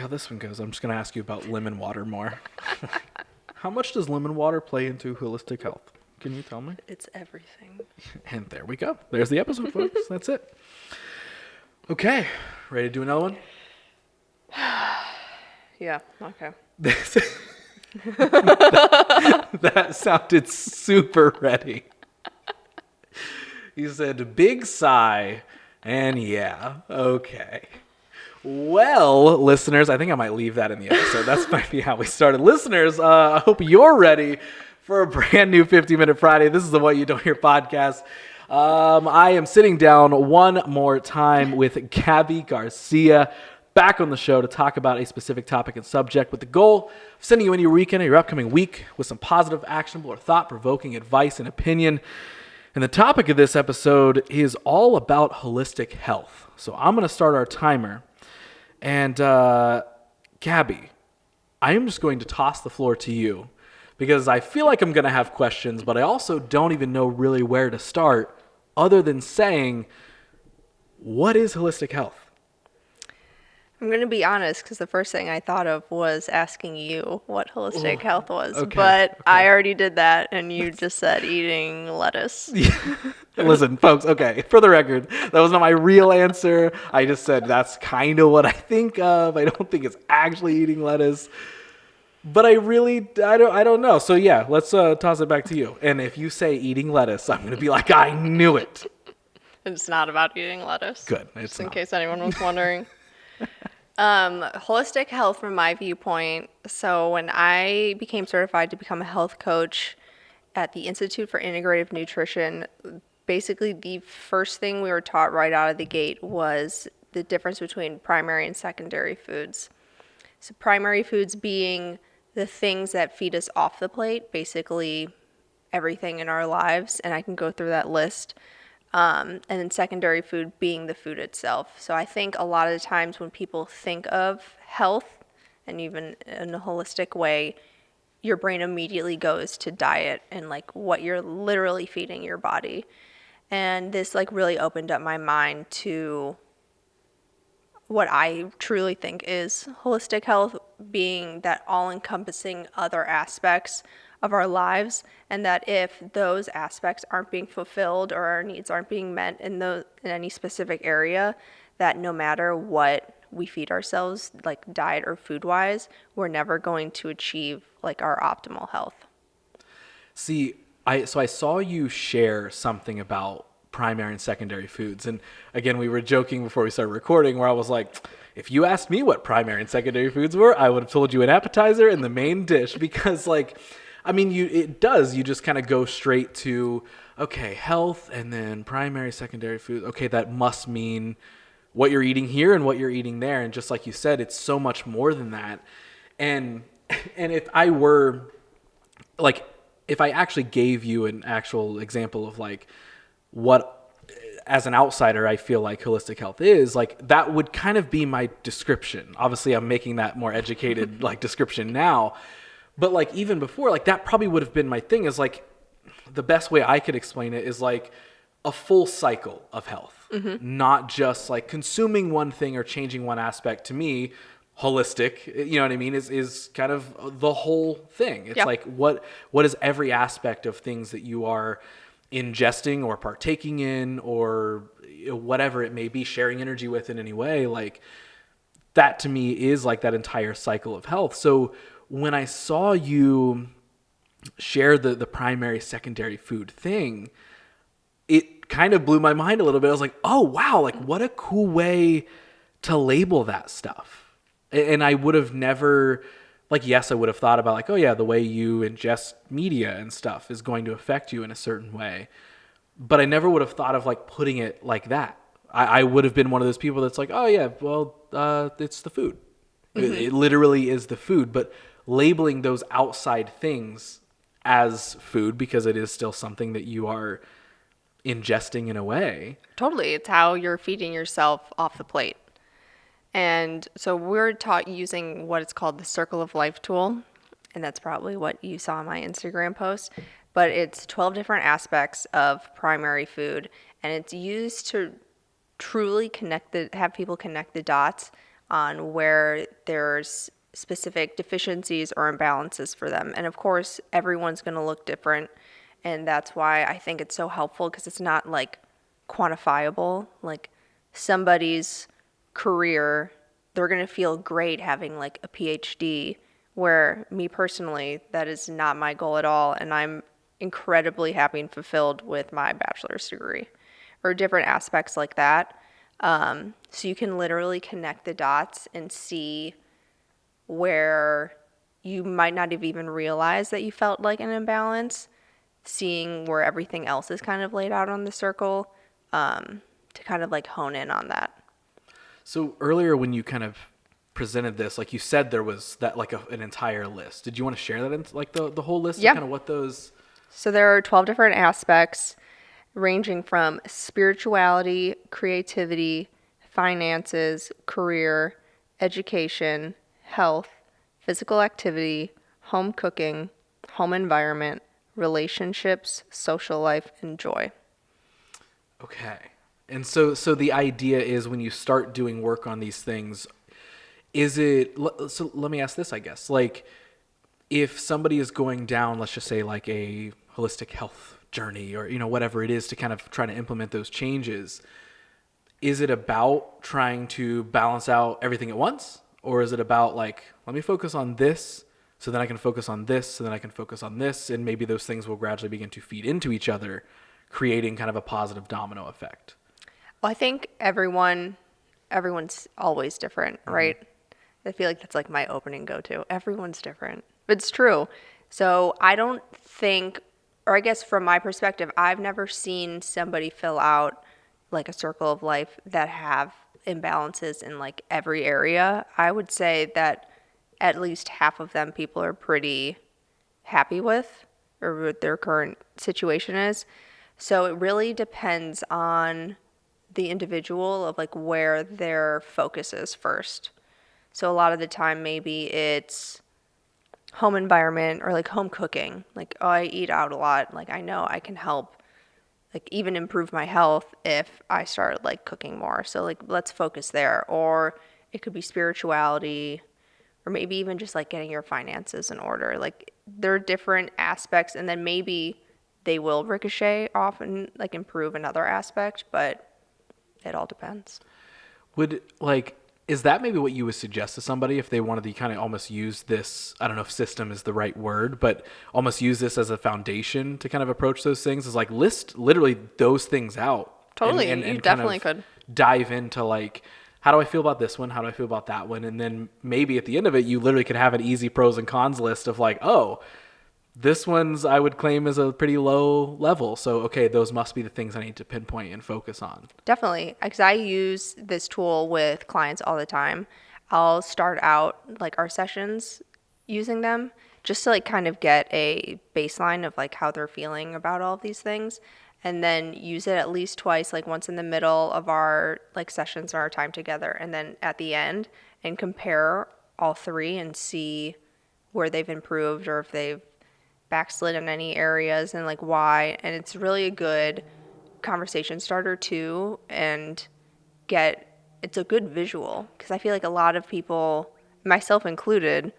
how this one goes. I'm just going to ask you about lemon water more. How much does lemon water play into holistic health? Can you tell me? It's everything. And there we go. There's the episode, folks. That's it. Okay. Ready to do another one? Yeah, okay. That sounded super ready. He said, big sigh, and yeah, okay. Well, listeners, I think I might leave that in the episode. That might be how we started. Listeners, I hope you're ready for a brand new 50-Minute Friday. This is the What You Don't Hear podcast. I am sitting down one more time with Gabby Garcia, back on the show to talk about a specific topic and subject with the goal of sending you into your weekend or your upcoming week with some positive, actionable, or thought-provoking advice and opinion. And the topic of this episode is all about holistic health. So I'm going to start our timer. And Gabby, I am just going to toss the floor to you because I feel like I'm going to have questions, but I also don't even know really where to start other than saying, what is holistic health? I'm going to be honest because the first thing I thought of was asking you what holistic health was. Okay, but I already did that, and you just said eating lettuce. Listen, folks, okay, for the record, that was not my real answer. I just said that's kind of what I think of. I don't think it's actually eating lettuce. But I don't know. So yeah, let's toss it back to you. And if you say eating lettuce, I'm going to be like, I knew it. It's not about eating lettuce. Good. Just in case anyone was wondering. Holistic health from my viewpoint. So when I became certified to become a health coach at the Institute for Integrative Nutrition, basically the first thing we were taught right out of the gate was the difference between primary and secondary foods. So primary foods being the things that feed us off the plate, basically everything in our lives, and I can go through that list. And then secondary food being the food itself. So I think a lot of the times when people think of health, and even in a holistic way, your brain immediately goes to diet and like what you're literally feeding your body. And this like really opened up my mind to what I truly think is holistic health, being that all-encompassing other aspects of our lives, and that if those aspects aren't being fulfilled or our needs aren't being met in any specific area, that no matter what we feed ourselves, like diet or food-wise, we're never going to achieve like our optimal health. See, I saw you share something about primary and secondary foods. And again, we were joking before we started recording where I was like, if you asked me what primary and secondary foods were, I would have told you an appetizer and the main dish because like, I mean, you just kind of go straight to, okay, health and then primary, secondary food. Okay, that must mean what you're eating here and what you're eating there. And just like you said, it's so much more than that. And if I were, like, if I actually gave you an actual example of like what, as an outsider, I feel like holistic health is, like, that would kind of be my description. Obviously, I'm making that more educated, like, description now. But like even before, like that probably would have been my thing is like the best way I could explain it is like a full cycle of health, not just like consuming one thing or changing one aspect. To me, holistic, you know what I mean, is kind of the whole thing. It's like what is every aspect of things that you are ingesting or partaking in or whatever it may be, sharing energy with in any way, like that to me is like that entire cycle of health. So when I saw you share the primary, secondary food thing, it kind of blew my mind a little bit. I was like, oh, wow, like what a cool way to label that stuff. And I would have never, like, yes, I would have thought about like, oh yeah, the way you ingest media and stuff is going to affect you in a certain way. But I never would have thought of like putting it like that. I would have been one of those people that's like, oh yeah, well, it's the food. It literally is the food. But labeling those outside things as food because it is still something that you are ingesting in a way. Totally. It's how you're feeding yourself off the plate. And so we're taught using what is called the Circle of Life tool. And that's probably what you saw in my Instagram post. But it's 12 different aspects of primary food. And it's used to truly have people connect the dots on where there's specific deficiencies or imbalances for them. And of course, everyone's going to look different. And that's why I think it's so helpful, because it's not like quantifiable. Like somebody's career, they're going to feel great having like a PhD, where me personally, that is not my goal at all. And I'm incredibly happy and fulfilled with my bachelor's degree, or different aspects like that. So you can literally connect the dots and see where you might not have even realized that you felt like an imbalance, seeing where everything else is kind of laid out on the circle, to kind of like hone in on that. So earlier when you kind of presented this, like you said, there was that like an entire list. Did you want to share that in like the whole list Yeah. of kind of what those? So there are 12 different aspects, ranging from spirituality, creativity, finances, career, education, health, physical activity, home cooking, home environment, relationships, social life, and joy. Okay. And so the idea is when you start doing work on these things, so let me ask this, I guess. Like if somebody is going down, let's just say like a holistic health journey, or whatever it is, to kind of try to implement those changes, is it about trying to balance out everything at once? Or is it about like, let me focus on this, so then I can focus on this, so then I can focus on this, and maybe those things will gradually begin to feed into each other, creating kind of a positive domino effect? Well, I think everyone's always different, right? I feel like that's like my opening go-to. Everyone's different. But it's true. So I don't think, or I guess from my perspective, I've never seen somebody fill out like a circle of life that have imbalances in like every area. I would say that at least half of them people are pretty happy with, or what their current situation is. So it really depends on the individual of like where their focus is first. So a lot of the time maybe it's home environment or like home cooking. Like, oh, I eat out a lot. Like I know I can help like even improve my health if I start like cooking more. So like let's focus there. Or it could be spirituality, or maybe even just like getting your finances in order. Like there are different aspects, and then maybe they will ricochet off and like improve another aspect, but it all depends. Would like, is that maybe what you would suggest to somebody if they wanted to kind of almost use this? I don't know if system is the right word, but almost use this as a foundation to kind of approach those things, is like list literally those things out. Totally, And you kind definitely of could. dive into like, how do I feel about this one? How do I feel about that one? And then maybe at the end of it, you literally could have an easy pros and cons list of like, oh, this one's I would claim is a pretty low level. So, okay, those must be the things I need to pinpoint and focus on. Definitely, because I use this tool with clients all the time. I'll start out like our sessions using them just to like kind of get a baseline of like how they're feeling about all of these things, and then use it at least twice, like once in the middle of our like sessions or our time together, and then at the end, and compare all three and see where they've improved or if they've backslid in any areas and like why. And it's really a good conversation starter too, and it's a good visual, because I feel like a lot of people, myself included,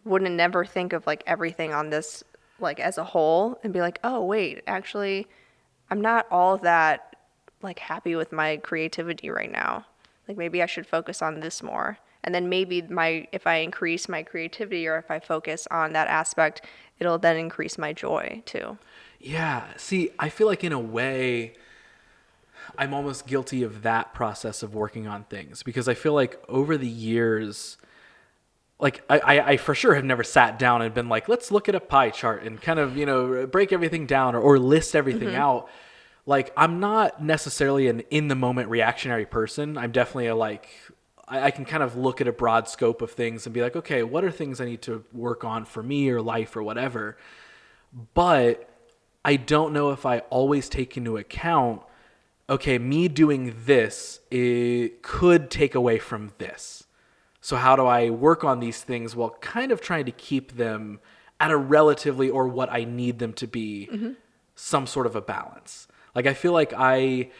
wouldn't never think of like everything on this like as a whole and be like, oh wait, actually I'm not all that like happy with my creativity right now. Like maybe I should focus on this more. And then maybe if I increase my creativity, or if I focus on that aspect, it'll then increase my joy too. Yeah. See, I feel like in a way, I'm almost guilty of that process of working on things, because I feel like over the years, like I for sure have never sat down and been like, let's look at a pie chart and kind of, break everything down, or list everything out. Like I'm not necessarily an in the moment reactionary person. I'm definitely I can kind of look at a broad scope of things and be like, okay, what are things I need to work on for me or life or whatever. But I don't know if I always take into account, okay, me doing this, it could take away from this. So how do I work on these things while kind of trying to keep them at a relatively, or what I need them to be, some sort of a balance? Like I feel like I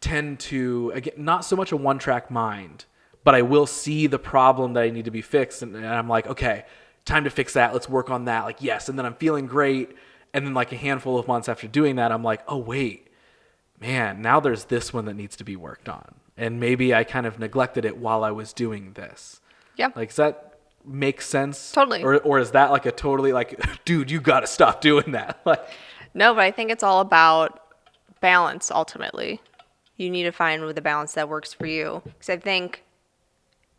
tend to, again, not so much a one-track mind, but I will see the problem that I need to be fixed. And I'm like, okay, time to fix that. Let's work on that. Like, yes. And then I'm feeling great. And then like a handful of months after doing that, I'm like, oh, wait, man, now there's this one that needs to be worked on. And maybe I kind of neglected it while I was doing this. Yeah. Like, does that make sense? Totally. Or is that like a totally like, dude, you got to stop doing that? Like, No, but I think it's all about balance ultimately. You need to find the balance that works for you. Because I think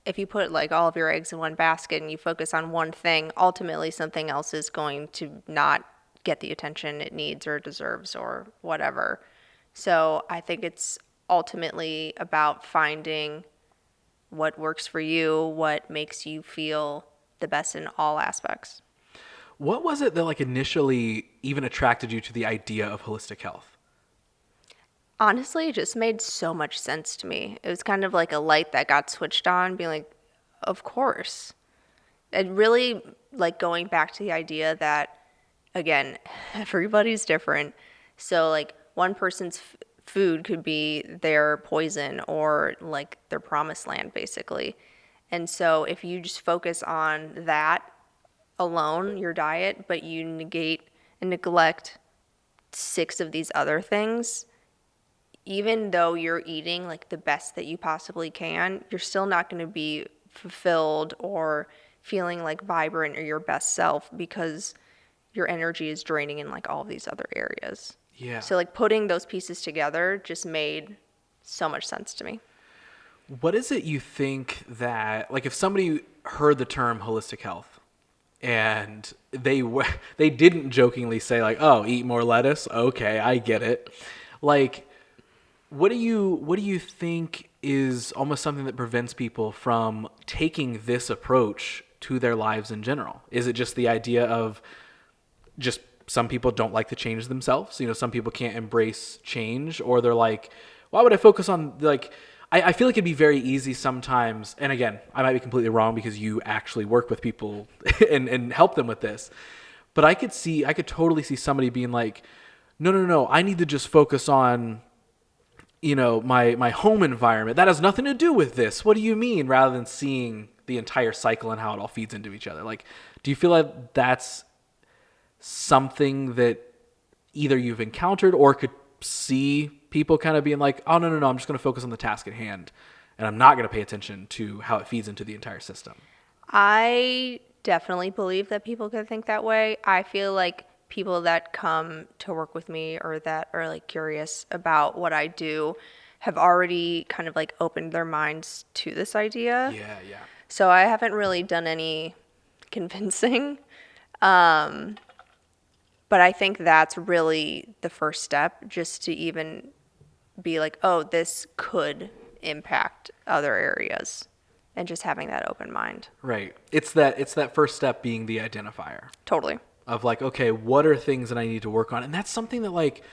if you put like all of your eggs in one basket and you focus on one thing, ultimately something else is going to not get the attention it needs or deserves or whatever. So I think it's ultimately about finding what works for you, what makes you feel the best in all aspects. what was it that like initially even attracted you to the idea of holistic health? Honestly, it just made so much sense to me. It was kind of like a light that got switched on, being like, of course. It really, like, going back to the idea that, again, everybody's different. So, like, one person's food could be their poison or, like, their promised land, basically. And so, if you just focus on that alone, your diet, but you negate and neglect 6 of these other things, even though you're eating like the best that you possibly can, you're still not going to be fulfilled or feeling like vibrant or your best self because your energy is draining in like all of these other areas. Yeah. So like putting those pieces together just made so much sense to me. What is it you think that, like, if somebody heard the term holistic health and they didn't jokingly say like, oh, eat more lettuce, okay, I get it. Like, what do you think is almost something that prevents people from taking this approach to their lives in general? Is it just the idea of just some people don't like to change themselves? You know, some people can't embrace change, or they're like, why would I focus on like, I feel like it'd be very easy sometimes. And again, I might be completely wrong because you actually work with people and help them with this. But I could totally see somebody being like, no, I need to just focus on, you know, my home environment. That has nothing to do with this. What do you mean? Rather than seeing the entire cycle and how it all feeds into each other. Like, do you feel like that's something that either you've encountered or could see people kind of being like, oh, no, I'm just going to focus on the task at hand and I'm not going to pay attention to how it feeds into the entire system? I definitely believe that people can think that way. I feel like people that come to work with me or that are like curious about what I do have already kind of like opened their minds to this idea. Yeah. So I haven't really done any convincing. But I think that's really the first step, just to even be like, oh, this could impact other areas, and just having that open mind. Right. It's that first step being the identifier Totally. of like, okay, what are things that I need to work on? And that's something that like,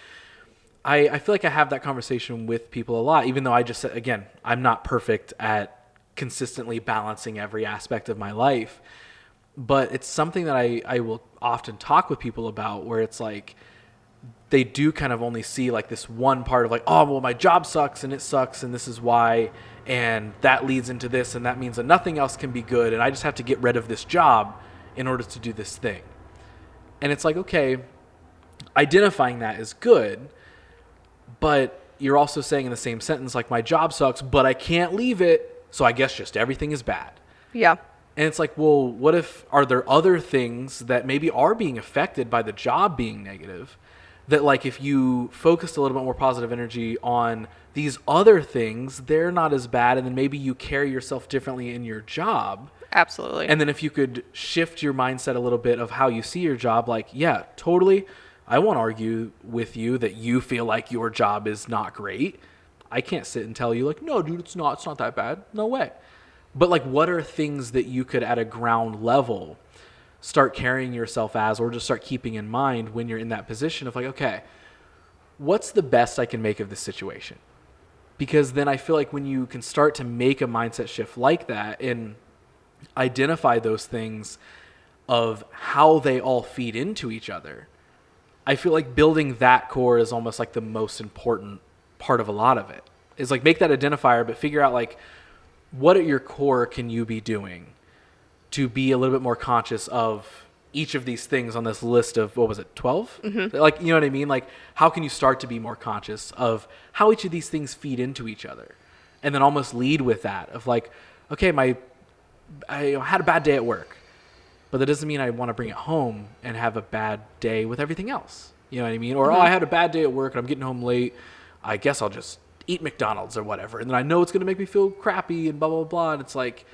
I feel like I have that conversation with people a lot, even though I just said, again, I'm not perfect at consistently balancing every aspect of my life. But it's something that I will often talk with people about, where it's like they do kind of only see like this one part of like, oh, well, my job sucks and it sucks and this is why, and that leads into this and that means that nothing else can be good and I just have to get rid of this job in order to do this thing. And it's like, okay, identifying that is good, but you're also saying in the same sentence like, my job sucks, but I can't leave it, so I guess just everything is bad. Yeah. And it's like, well, what if, are there other things that maybe are being affected by the job being negative, that like if you focused a little bit more positive energy on these other things, they're not as bad, and then maybe you carry yourself differently in your job. Absolutely. And then if you could shift your mindset a little bit of how you see your job, like, yeah, totally, I won't argue with you that you feel like your job is not great. I can't sit and tell you like, no, dude, it's not that bad. No way. But like, what are things that you could at a ground level start carrying yourself as, or just start keeping in mind when you're in that position of like, okay, what's the best I can make of this situation? Because then I feel like when you can start to make a mindset shift like that and identify those things of how they all feed into each other, I feel like building that core is almost like the most important part of a lot of it. Is like, make that identifier, but figure out like, what at your core can you be doing to be a little bit more conscious of each of these things on this list of, what was it, 12? Mm-hmm. Like, you know what I mean? Like, how can you start to be more conscious of how each of these things feed into each other? And then almost lead with that of like, okay, I had a bad day at work, but that doesn't mean I want to bring it home and have a bad day with everything else. You know what I mean? Or, oh, I had a bad day at work and I'm getting home late. I guess I'll just eat McDonald's or whatever. And then I know it's going to make me feel crappy and blah, blah, blah. And it's like,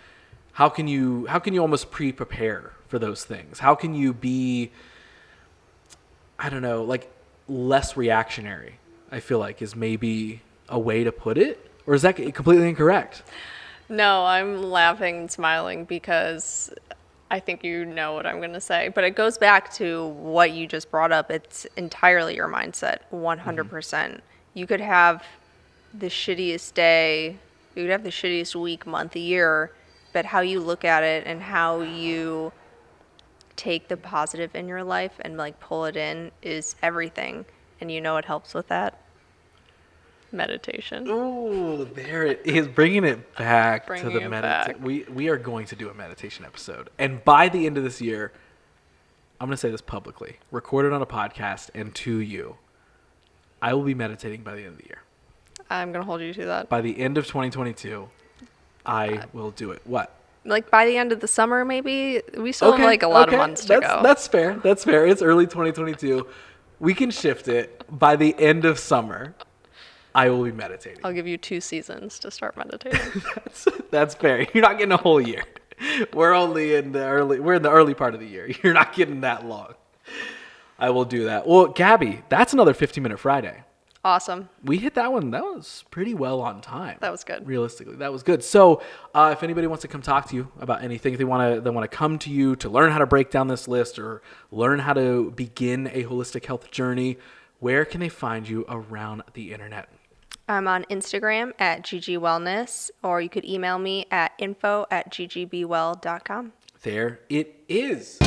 how can you almost pre-prepare for those things? How can you be, I don't know, like less reactionary, I feel like is maybe a way to put it? Or is that completely incorrect? No, I'm laughing and smiling because I think you know what I'm going to say. But it goes back to what you just brought up. It's entirely your mindset, 100%. You could have the shittiest day, you could have the shittiest week, month, year, but how you look at it and how you take the positive in your life and like pull it in is everything. And you know what helps with that? Meditation. Oh, there it is, bringing it back to Bringing the it meditation. back. We are going to do a meditation episode, and by the end of this year, I'm going to say this publicly, recorded on a podcast, and to you, I will be meditating by the end of the year. I'm going to hold you to that. By the end of 2022, I will do it. What? Like by the end of the summer, maybe? We still have like a lot of months to go. That's fair. That's fair. It's early 2022. We can shift it. By the end of summer, I will be meditating. I'll give you 2 seasons to start meditating. That's fair. You're not getting a whole year. We're in the early part of the year. You're not getting that long. I will do that. Well, Gabby, that's another 15-minute Friday. Awesome. We hit that one. That was pretty well on time. That was good. Realistically, that was good. So, if anybody wants to come talk to you about anything, if they want to come to you to learn how to break down this list or learn how to begin a holistic health journey, where can they find you around the internet? I'm on Instagram at ggwellness, or you could email me at info@ggbwell.com. There it is.